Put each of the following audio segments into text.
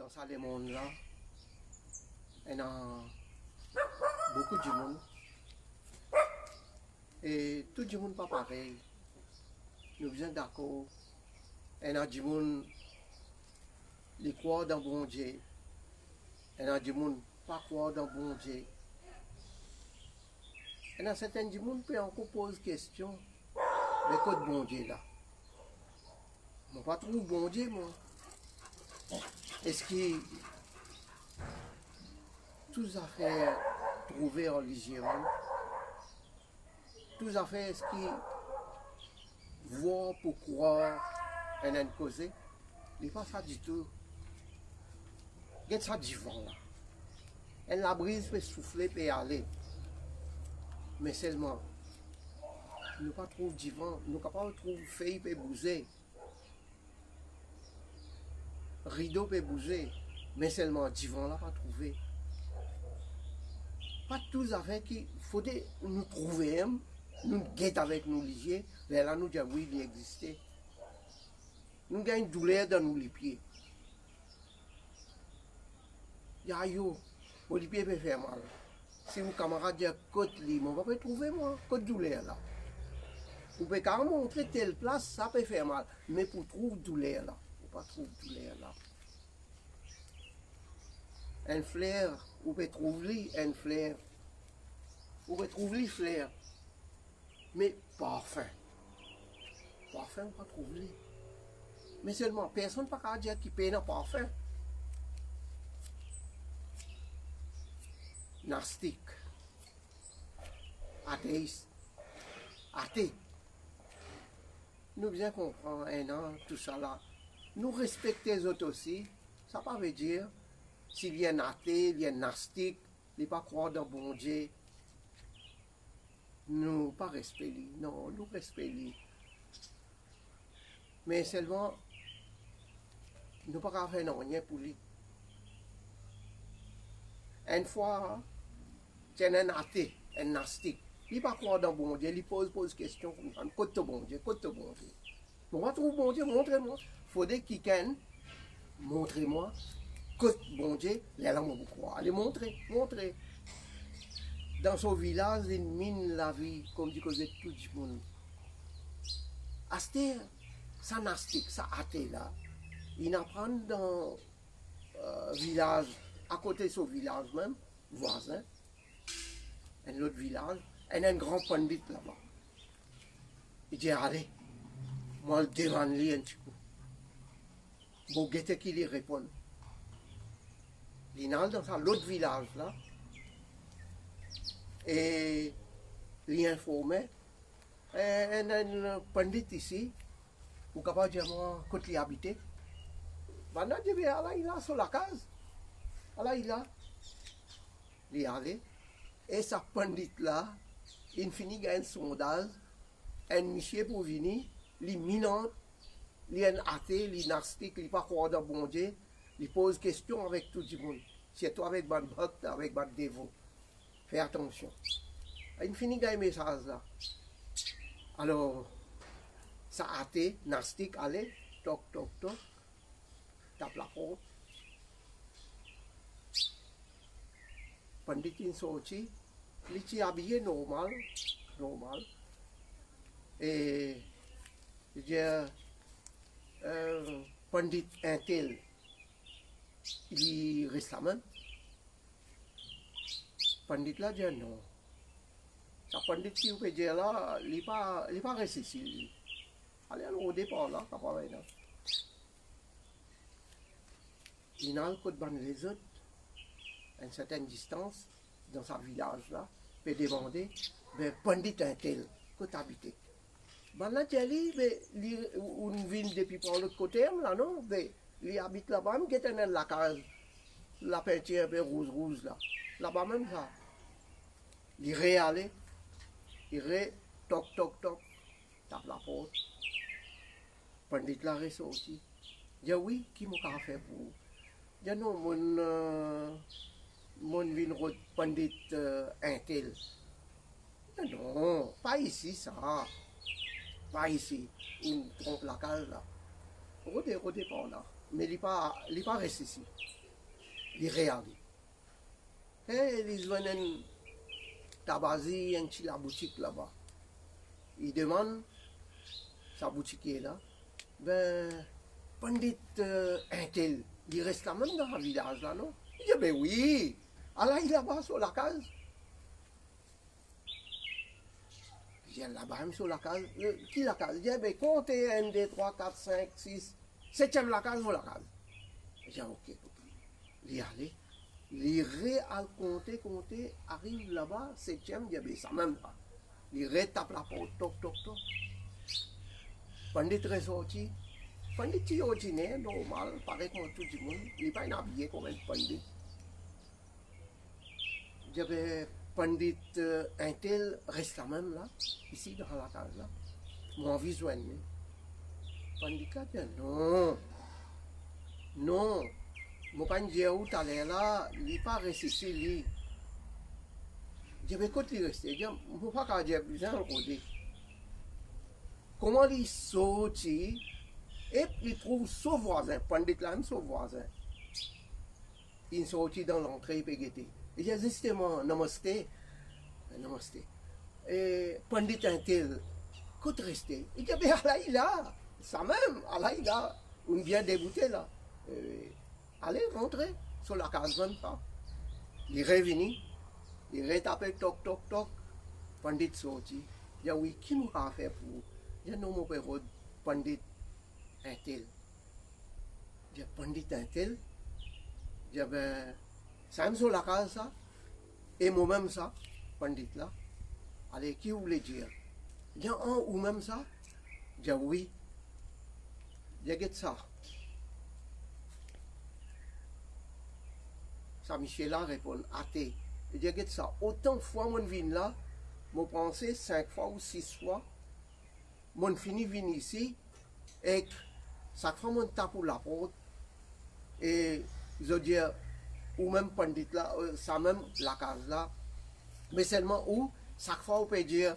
dans ça, les mondes là, il y a beaucoup de monde. Et tout le monde n'est pas pareil. Nous sommes d'accord. Il y a du monde qui croit dans bon Dieu. Il y a du monde qui ne pas croire dans bon Dieu. Il y a certains du monde qui encore posent question. Mais quoi de bon Dieu là? Je ne pas trouve bon Dieu, moi. Est-ce que toutes affaires trouvées en religion, toutes affaires est-ce qu'ils voient pour croire en une cause, il n'est pas ça du tout. Il y a ça du vent là. Et la brise peut souffler et aller. Mais seulement, nous ne pas trouver du vent, nous ne pouvons pas trouver feuille et bouger. Rideau peut bouger, mais seulement du vent là pas trouver. Pas tous affaires qui faudrait nous trouver, nous guetter avec nous liés, mais là nous disons oui, il existait. Nous avons une douleur dans nos pieds. Yo, les pieds peuvent faire mal. Si vos camarades disent côte libre, on va pas trouver moi, côte douleur là. Vous pouvez quand même montrer telle place, ça peut faire mal. Mais pour trouver douleur là, vous ne pas trouver douleur là. Un flair, vous pouvez trouver un flair. Vous pouvez trouver flair. Mais parfum. Parfum, vous ne pas trouver. Mais seulement, personne ne peut pas dire qu'il paye un parfum. Nastique. Athéiste. Athée. Nous bien comprendre un an, tout ça là. Nous respectons les autres aussi. Ça ne veut pas dire s'il y a un athée, il y a un nastique, il ne pas croire dans bon Dieu. Nous pas respecter. Non, nous respectons. Mais seulement, nous ne pouvons pas faire rien pour lui. Une fois, c'est un athée, un nastique. Il ne pas croire dans bon Dieu, il pose question comme ça. Côté bon Dieu, côté bon Dieu. Moi, je trouve bon Dieu, montrez-moi. Il faudrait qu'il quelqu'un, montrez-moi. Côté bon Dieu, là, on va croire. Allez, montrez. Dans son village, il mine la vie, comme dit que vous êtes tout le monde. Asté, ça nastique, ça athée là. Il apprend dans le village, à côté de son village même, voisin, un autre village, et un grand pandit là-bas. Il dit, allez, moi, je demande lui un petit coup. Bon, guettez qui lui répond. Il est dans l'autre village là, et il informe, et un pandit ici, vous capable de dire, moi, quand il habite. Maintenant, je vais aller là sur la case. Alors, il est allé. Et sa pandit là, il finit un sondage. Un monsieur pour venir, il minant, il est un athée, il est nastique, il n'est pas croire dans bon Dieu. Il pose question avec tout le monde. C'est toi avec votre vote, avec votre dévot. Fais attention. Il finit un message là. Alors, ça athée, nastique, allez, toc, toc, toc. Tape la porte. Pandit est sorti. Il est habillé normal. Et il dit, Pandit un tel, il reste la même. Pandit là dit non. Ça Pandit qui peut dire là, il n'est pas resté ici. Allez, au départ là, ça va pas là. Il n'a pas de les autres, à une certaine distance, dans sa village là, peut demander, mais Pandit un tel, que tu habites. Ben là, tu as dit, une ville depuis par l'autre côté, là, non? Il habite là-bas, il est dans la case, la peinture un peu rouge là. Là-bas même ça. Il est réallé, toc, tape la porte. Pandit là reste aussi. Il dit oui, qui m'a fait pour vous? Il dit non, mon vin Pandit un tel. Non, pas ici ça. Pas ici. On trompe la case là. Rodez par là. mais il n'est pas resté ici. Il regarde. Et il voit un tabazi, un petit la boutique là-bas. Il demande, sa boutique est là, ben, Pandit Intel, il reste là même dans le village là, non? Il dit, ben oui, Allah il est là-bas sur la case. Il dit, là-bas même sur la case. Qui la case? Il dit, ben comptez 1, 2, 3, 4, 5, 6, 7e la case sur la case. Il dit, ok. Il y allait. Il à compter, arrive là-bas, 7e, il dit, ben ça même pas. Il tape la porte, toc, toc, toc. Pandit est sorti. Pandit est ordinaire, normal, pareil comme tout le monde. Il n'est pas habillé comme un pandit. J'avais Pandit Intel reste là même là, ici dans la case là. Mon visuel. Pandit a dit non. Non. Mon pandit où tu allais là, il n'est pas resté ici. J'avais côté resté. Je ne peux pas dire bien rodé. Comment il sorti et il trouve son voisin, Pandit là, son voisin. Il sortit dans l'entrée et il dit, justement, namasté. Et Pandit Intel, côté resté. Il dit, ben Allah il a, ça même, Allah il a, une bien débouté là. Allez, rentrer sur la case même pas. Il est revenu, il est tapé toc toc toc. Pandit sorti. Il dit, oui, qui nous a fait pour? Il dit, non, mon père, Pandit Intel. Il dit, Pandit Intel. Il dit, ben, ça me sur la case ça. Et moi-même ça, Pandit là. Allez, qui voulait dire? Il dit, ou même ça? Il dit, oui. Il dit, ça. Ça, Michel là répond, athée. Il dit, ça. Autant de fois, mon vin là, mon pensée 5 fois ou 6 fois, mon fini vin ici, et chaque fois, mon tape pour la porte, et je dis, ou même Pandit là, ça même la case là, mais seulement où, chaque fois, on peut dire,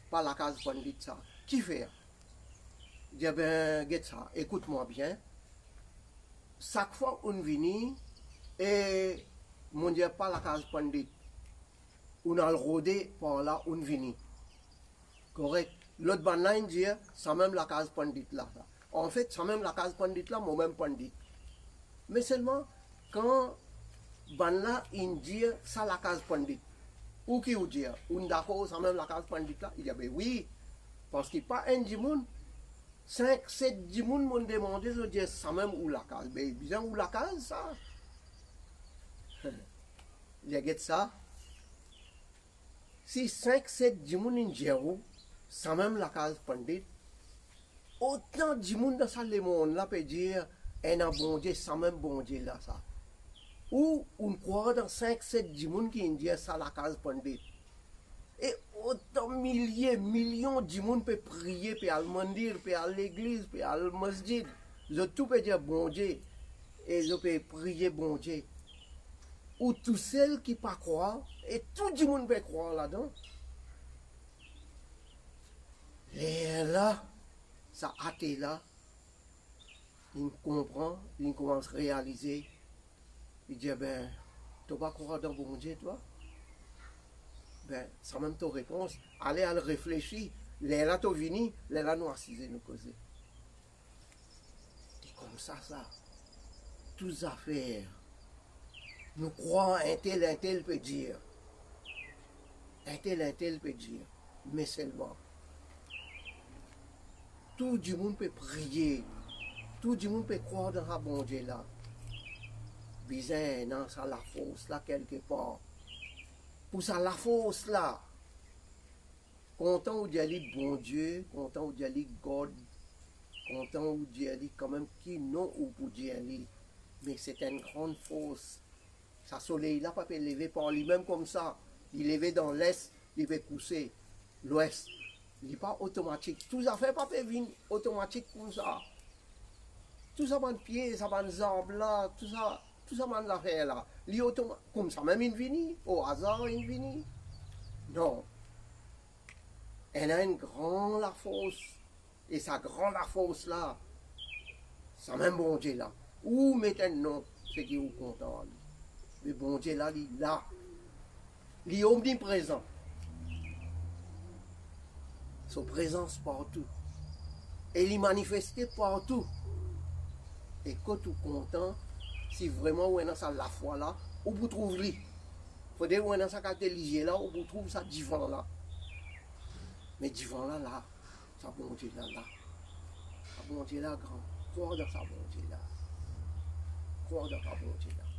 pas la case Pandit ça. Qui fait? Je dis, ben, ça, écoute-moi bien. Chaque fois, on vient, et mon Dieu, pas la case Pandit. On a le rodé par là, on vient. Correct. L'autre banane dit, ça même la case Pandit là. En fait, ça même la case Pandit là, moi-même Pandit. Mais seulement, quand banane il dit, ça la case Pandit. Ou qui vous dit, on d'accord, ça même la case Pandit là. Il dit, ben oui, parce qu'il n'y a pas un dimoun. 5, 7 dimoun m'ont demandé, je dis, ça même où la case. Ben, bien où la case, ça. Il y a ça. Si 5, 7 dimoun in Djero, ça même la case Pandit, autant de dimoun dans ça, le monde là peut dire, un bon Dieu, ça même bon Dieu là, ça. Ou on croit dans 5, 7 dimoun qui disent ça la case Pandit. Et autant milliers, millions de monde peuvent prier, peuvent aller mandir, peuvent aller à l'église, peuvent aller au masjid. Je tout peut dire bon Dieu. Et je peux prier bon Dieu. Ou tous ceux qui ne pas croire, et tout le monde peut croire là-dedans. Et là, ça athée là, il comprend, il commence à réaliser. Il dit, ben, tu ne vas pas croire dans bon Dieu, toi? Ben, sans même ta réponse, allez à le réfléchir. Les là, tu vini, les là, nous assisés, nous causer. C'est comme ça. Toutes affaires. Nous croyons un tel peut dire. Un tel peut dire. Mais seulement. Tout le monde peut prier. Tout le monde peut croire dans la bon Dieu là. Bizarre, non, ça la force là quelque part. Pour ça, la force là, content où dit bon Dieu, content où dit God, content où dit quand même qui non ou pour dire mais c'est une grande force. Sa soleil là pas peut lever par lui-même comme ça. Il lever dans l'est, il va pousser l'ouest. Il n'est pas automatique. Tout ça fait pas venir automatique comme ça. Tout ça van pied, ça van arbres là, tout ça van affaire là. Comme ça même il vient, au hasard il vient. Non. Elle a une grande la force. Et sa grande la force là, ça même bon Dieu là. Ou mettez un nom, c'est qui vous content. Mais bon Dieu là, il est là. Il est omniprésent. Son présence partout. Et il est manifesté partout. Et quand vous content, si vraiment vous êtes dans la foi là, vous trouvez lui. Faut dire vous êtes dans sa catégorie là, vous trouvez ça divan là. Mais divan là, là, ça bon Dieu là, là. Ça bon Dieu là grand. Croire dans sa bon Dieu là. Croire dans sa bon Dieu là.